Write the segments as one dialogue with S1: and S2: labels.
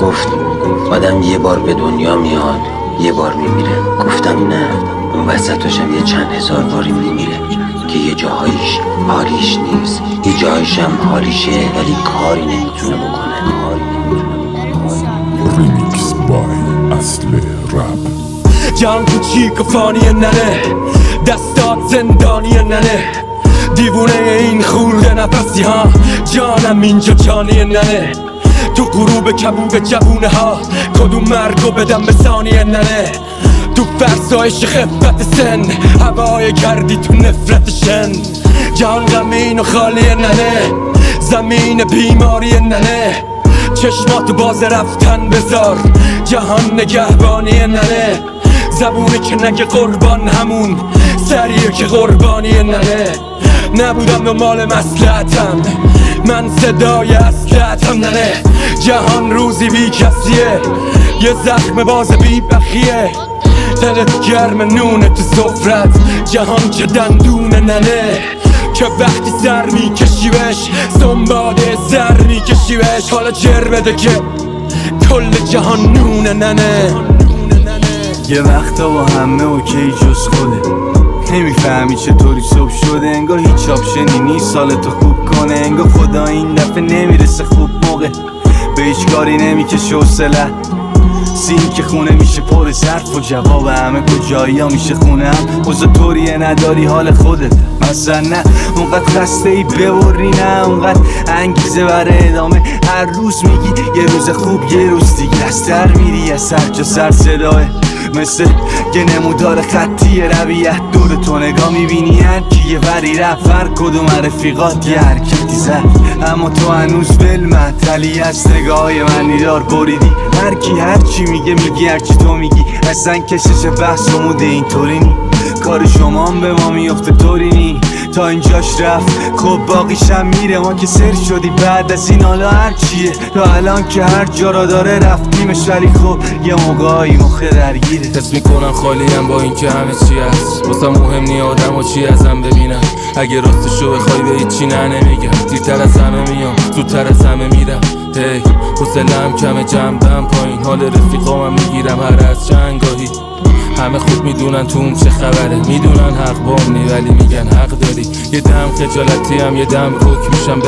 S1: گفت آدم یه بار به دنیا میاد یه بار میمیره. گفتم نه، اون وسطشم یه چند هزار باری میمیره که یه جاهایش حالیش نیست، یه جاهایش هم حالیشه ولی کاری نمیتونه بکنه.
S2: ریمیکس بای اصل رپ.
S3: جان کوچیک و فانی ننه، دستات زندانی ننه، دیوونه این خورده نفسی ها، جانم اینجا جانی ننه. تو غروب کبود جوونه ها کدوم مرگو بدم به ثانی ننه. تو فرسایش خفت سن هوای کردی تو نفرت شن. جان غمین و خالی ننه، زمین بیماری ننه. چشماتو باز رفتن بذار، جهان نگهبانی ننه. زبونی که نگه قربان همون سریه که قربانی ننه. نبودم دنبال مصلحتم، من صدای اصلحتم ننه. جهان روزی بی کسیه، یه زخم باز بی بخیه. دلت گرم نونه تو سفرت، جهان چه دندونه ننه. که وقتی سر میکشیوش سنباده سر میکشیوش. حالا جر بده که کل جهان نونه ننه.
S4: یه وقتا با همه اوکی جز خوده، نمیفهمی چطوری صبح شده. انگار هیچ آپشنی نیست سالتو خوب کنه. انگار خدا این دفعه نمیرسه خوب موقع، به هیچ کاری نمیکشه حوصله. سین که خونه میشه پر ظرف و جواب همه کجایی ها میشه خونه هم. اوضاع طوریه نداری حال خودت مثلا نه، اونقدر خسته ای ببری نه، اونقدر انگیزه برای ادامه. هر روز میگی یه روز خوب یه روز دیگه از در میری، یه سر جا سر صداه مثل یه نمودار خطی رویت. دور تو نگاه میبینی هر کی یه وری رفت، هر کدوم رفیقات یه حرکتی زد، اما تو هنوز ولمتلی از نگاه من نیدار بریدی. هر کی هر چی میگه میگی، هر چی تو میگی اصلا کشش بحث و موده اینطوری نی. کار شما هم به ما میفته طوری نی. تا اینجاش رفت خب باقیشم میره. ما که سر شدی بعد از این حالا هر چیه. تا الان که هر جا را داره رفتیمش، ولی خب یه موقعی مخه درگیره.
S5: حس میکنم خالیم با این که همه چی هست واسه مهم نی آدم و چی ازم ببینم. اگه راستشو بخوای به هیچی نمیگم، دیرتر از همه میام زودتر از همه میرم. هی حوصله‌ام کمه جنبم پایین، حال رفیقامم میگیرم هر از چندگاهی. همه خوب میدونن تو اون چه خبره، میدونن حق بام نی ولی میگن حق داری. یه دم خجالتی هم یه دم رک میشم به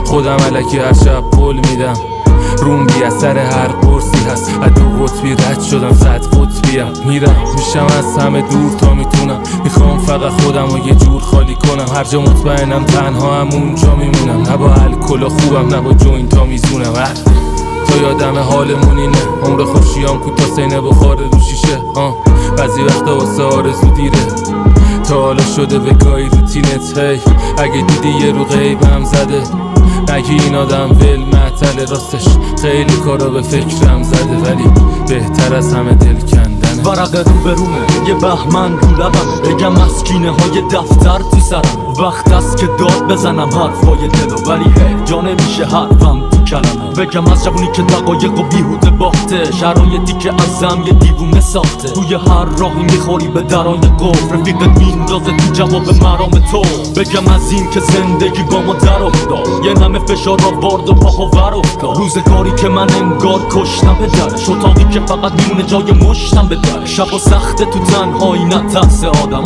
S5: خودم، الکی هر شب پول میدم روم بی اثر هر قرصی هست. از دو قطبی رد شدم 100 قطبیم، میرم میشم از همه دور تا میتونم. میخوام فقط خودم رو یه جور خالی کنم، هر جا مطمئنم تنها هم اونجا میمونم. نه با الکل خوبم نه با جوینت ها میزونم. تا یادم حالمون اینه، عمر خوشیام کوتاه سینه بخاره رو شیشه. بعضی وقتا واسه آرزو دیره، تا حالا شده به گاهی روتینت. هی اگه دیدی یه رو غیبم زده، نگی این آدم ول معطل. راستش خیلی کارا به فکرم زده، ولی بهتر از همه دل کندنه.
S3: ورق رو برومه یه بهمن رو لبمه، بگم مسکینه های دفتر تو سرم. وقت است که داد بزنم حرفای دلو، ولی هی جا نمیشه حرفم تو کلمه. بگم از جوونی که دقایق و بیهوده باخته، شرایطی که ازم یه دیوونه ساخته. توی هر راهی میخوری به درای قفل، رفیقت میندازه تو جواب مرام تو. بگم از این که زندگی با ما در افتاد، یه نمه فشار آورد و پاها ور افتاد. روزگاری که من انگار کشتم به درش، اتاقی که فقط میمونه جای مشتم به درش. شب و سخته تو تنهایی نترس آدم،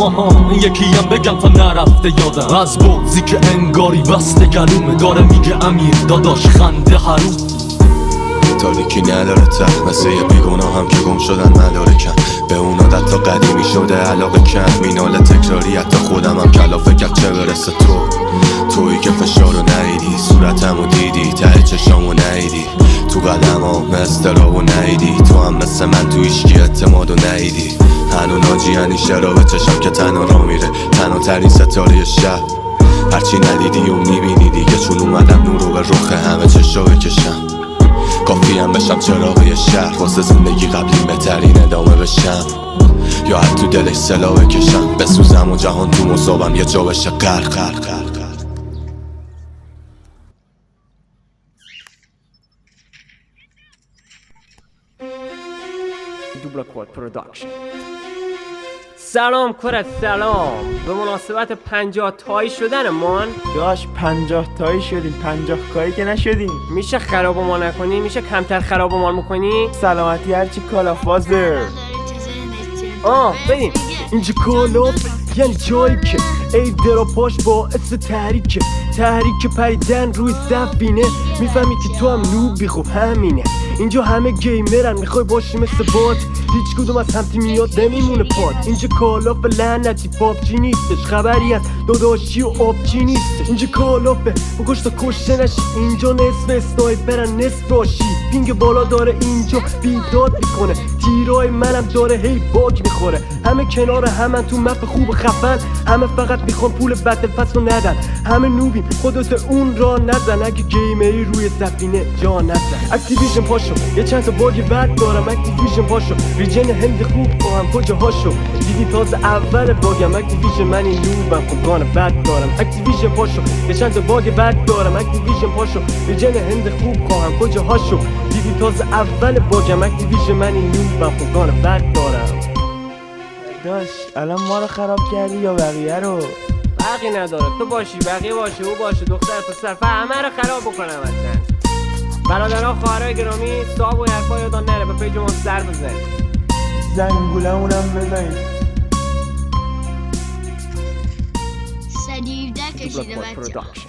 S3: یکیم بگم تا نرفته یادم. از بغضی که انگاری بسته گلومه، داره میگه امیر داداش خنده حروم.
S6: تاریکی نداره ته، مثل یه بیگناه هم که گم شدن مدارکم. به اون عادت تا قدیمی شده علاقه کم، مینال تکراری حتی خودم هم کلافه کرد چه برسه تویی که فشارو ندیدی، صورتمو دیدی ته چشامو ندیدی، تو قدمام استرابو ندیدی. تو هم مثل من تو ایشکی اعتمادو ندیدی. هنو ناجی هنی شرابه چشم که تنها را میره، تنها ترین ستاره شب. هرچی ندیدی و میبینی دیگه، چون اومدم نورو به رخ همه چشا بکشم. کافیم بشم چراغی شهر، واسه زندگی قبلی بهترین ادامه بشم، یا هر تو دلش سلا بکشم. بسوزم و جهان تو مصابم یه جا بشه غرق.
S3: Dubla Quad Production.
S7: سلام کرد سلام. به مناسبت 50 تایی شدن مان
S8: داش 50 تایی شدیم 50 کایی که نشدیم.
S7: میشه خراب ما نکنی؟ میشه کمتر خراب ما میکنی؟
S8: سلامتی هرچی کالافازه.
S7: بدین
S3: اینجا کالاف یعنی جایی که ای درا پاش باعث تحریکه پریدن روی سفینه. میفهمی که تو هم نوبی، خب همینه. اینجا همه گیمرن، میخوای باشی مثل بات، هیچ کدوم از هم تیمیات نمیمونه پات. اینجا کالاف لعنتی پابجی نیستش، خبری از داداشی و آبچی نیستش. اینجا کالافه بکش تا کشته نشی، اینجا نصف اسنایپرن نصف راشی. پینگ بالا داره اینجا بیداد میکنه، تیرای منم داره هی باگ میخوره. همه کنار همن تو مپ خوب خفن، همه فقط میخوان پول بتل پس رو ندن. همه نوبیم خودت اون را نزن، اگه گیمری روی سفینه جا نزن. اکتیویژن پاشو یه چند تا باگ بد دارم، اکتیویژن پاشو ریجن هند خوب خواهم کجاهاشو دیدی تازه اول باگم. اکتیویژن من این نوبم خب گان بد دارم. اکتیویژن پاشو یه چند تا باگ بد دارم، اکتیویژن پاشو ریجن هند خوب خواهم کجاهاشو دیدی تازه اول باگم. اکتیویژن من این نوبم خب گان بد دارم.
S8: داش الان ما رو خراب کردی یا بقیه رو؟
S7: فرقی نداره، تو باشی بقیه باشه او باشه دختر پسر همه رو خراب بکنم. اصلا برادرها خواهرای گرامی صاحب و حرفا یادان نره به پیج ما سر بزنید،
S8: زنگولمونم بزنید.
S9: سریرده کشیده بچه.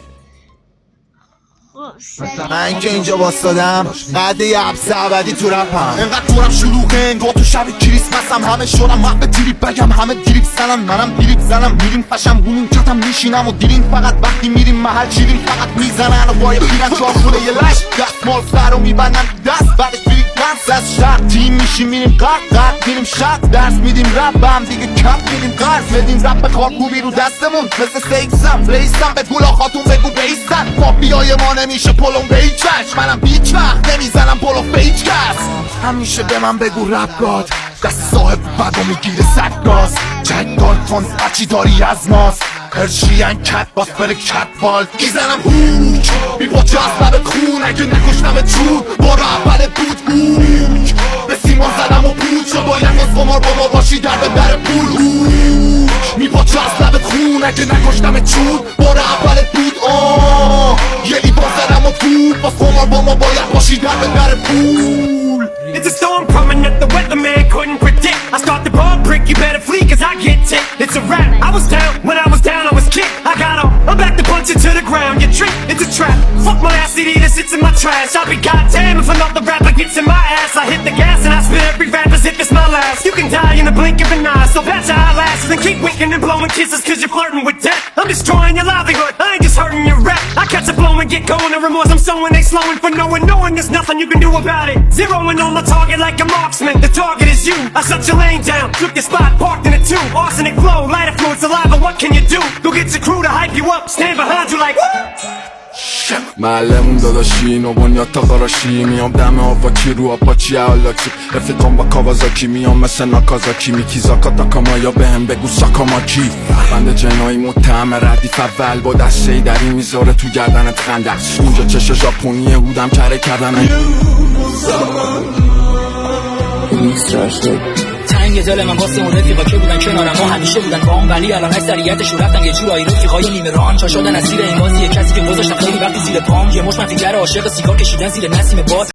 S10: من که اینجا باستادم قد یه عبس ابدی تو رپم، انقدر دورم شلوغه انگار تو شب کریسمسم. همه شدم محب دیریب بگم، همه دیریب زنم، منم دیریب زنم. میریم فشم بونون کتم میشینم و دیرین فقط وقتی میریم محل شیرین فقط میزنن و بای پیرن چار خوله یه لش دستمال سر رو میبندن دست بعدش میریم دست از شهر تیم میشیم میریم قرد میریم شهر درس میدیم رپ هم دیگه کپ میدیم قرض بدیم رپ کارکوبی رو دستمون مثل سیکسم ریسم به گولا خاتون بگو بیستن مافیای ما نمیشه پلم به هیچ وجه، منم هیچ وقت نمیزنم پلو به هیچ کس. همیشه به من بگو رپ گاد دست صاحب بدو میگیره سگاز جگدار تونز بچی داری از ماست پرشین کت باز بره کت بال میزنم هوک میپاچه از لب خون اگه نکشنم چون بارا اول بود هوک به سیمان زدم و بود شد باید از قمار بابا باشی در به در پول هوک میپاچه از لب خون اگه نکشنم چون بارا اول بود یه لیبان زدم و بود باز قمار با ما باید باشی در به در پول.
S3: It's a storm coming that the weatherman couldn't predict. I start the ball prick, you better flee cause I get ticked. It's a rap, I was down, when I was down I was kicked. I got up, I'm back to punch it to the ground. You trick, it's a trap, fuck my ass CD that sits in my trash. I'll be goddamn if another rapper gets in my ass. I hit the gas and I spit every rap as if it's my last. You can die in the blink of an eye, so patch your eyelashes and keep winking and blowing kisses cause you're flirting with death. I'm destroying your livelihood, I ain't just hurting your rap. I catch a blow and get going, the remorse I'm sowing they slowing for knowing there's nothing you can do about it. Zeroing on my target like a marksman, the target is you. I shut your lane down, took your spot, parked in it too. Arsenic flow, lighter fluid, saliva, what can you do? Go get your crew to hype you up, stand behind you like
S5: معلمون داداشی نو بنیاد تا قراشی میام دم آواکی رو آپاچی اولاکی رفیقام با کاوازاکی میام مثل ناکازاکی میکی زاکاتا کامایا بهم بگو ساکاماکی بند جنایی متهم ردیف اول با دسته دری میذاره تو گردنت خندق اینجا چش ژاپنی هودم کره کردن
S11: تنگ دل من واسه اون رفیقا که بودن کنارم ما همیشه بودن با هم ولی الان اکثریتشون رفتن یه جورایی رفیقای نیمه ران چا شدن اسیر این بازی کسی که گذاشتم خیلی وقتی زیر پام یه مش من فیگر عاشق سیگار کشیدن زیر نسیم باز